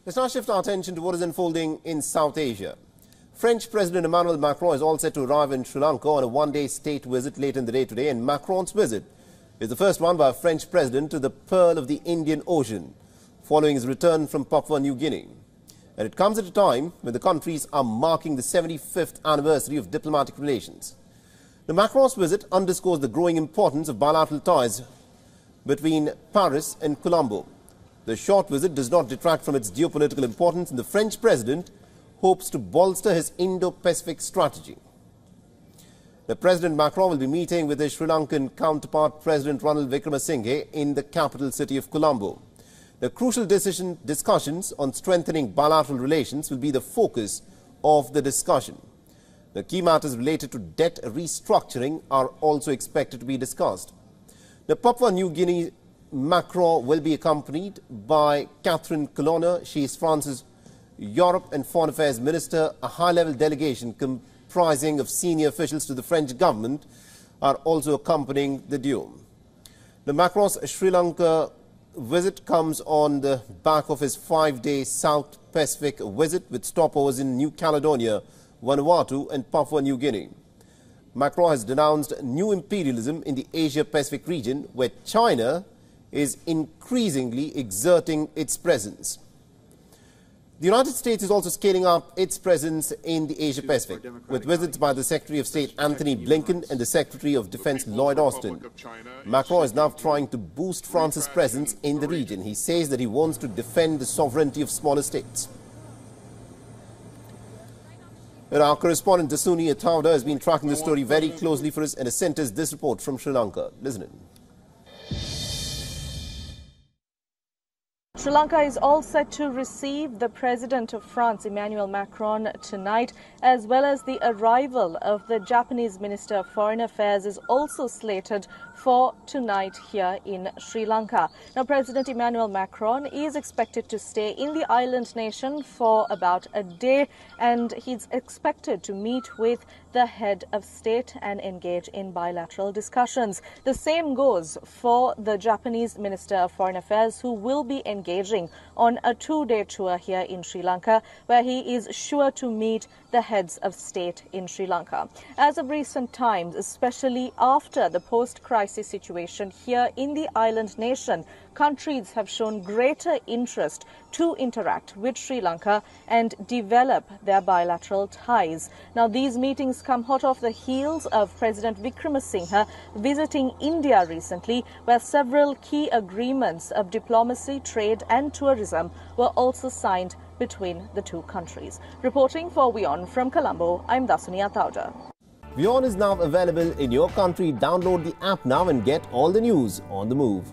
Let's now shift our attention to what is unfolding in South Asia. French President Emmanuel Macron is all set to arrive in Sri Lanka on a one-day state visit later in the day today, and Macron's visit is the first one by a French president to the Pearl of the Indian Ocean, following his return from Papua New Guinea. And it comes at a time when the countries are marking the 75th anniversary of diplomatic relations. The Macron's visit underscores the growing importance of bilateral ties between Paris and Colombo. The short visit does not detract from its geopolitical importance, and the French president hopes to bolster his Indo-Pacific strategy. The President Macron will be meeting with his Sri Lankan counterpart, President Ranil Wickremesinghe, in the capital city of Colombo. The crucial discussions on strengthening bilateral relations will be the focus of the discussion. The key matters related to debt restructuring are also expected to be discussed. The Papua New Guinea Macron will be accompanied by Catherine Colonna. She is France's Europe and Foreign Affairs Minister. A high-level delegation comprising of senior officials to the French government are also accompanying the duo. The Macron's Sri Lanka visit comes on the back of his 5-day South Pacific visit with stopovers in New Caledonia, Vanuatu and Papua New Guinea. Macron has denounced new imperialism in the Asia-Pacific region, where China is increasingly exerting its presence. The United States is also scaling up its presence in the Asia-Pacific, with visits by the Secretary of State Anthony Blinken and the Secretary of Defense Lloyd Austin. Macron is now trying to boost France's presence in the region. He says that he wants to defend the sovereignty of smaller states. And our correspondent Dasuni Atauda has been tracking the story very closely for us and has sent us this report from Sri Lanka. Listen in. Sri Lanka is all set to receive the President of France, Emmanuel Macron, tonight, as well as the arrival of the Japanese Minister of Foreign Affairs is also slated for tonight here in Sri Lanka. Now, President Emmanuel Macron is expected to stay in the island nation for about a day, and he's expected to meet with the head of state and engage in bilateral discussions. The same goes for the Japanese Minister of Foreign Affairs, who will be engaging on a 2-day tour here in Sri Lanka, where he is sure to meet the heads of state in Sri Lanka. As of recent times, especially after the post-crisis situation here in the island nation, countries have shown greater interest to interact with Sri Lanka and develop their bilateral ties. Now, these meetings come hot off the heels of President Wickremesinghe visiting India recently, where several key agreements of diplomacy, trade and tourism were also signed between the two countries. Reporting for WION from Colombo, I'm Dasuni Atauda. WION is now available in your country. Download the app now and get all the news on the move.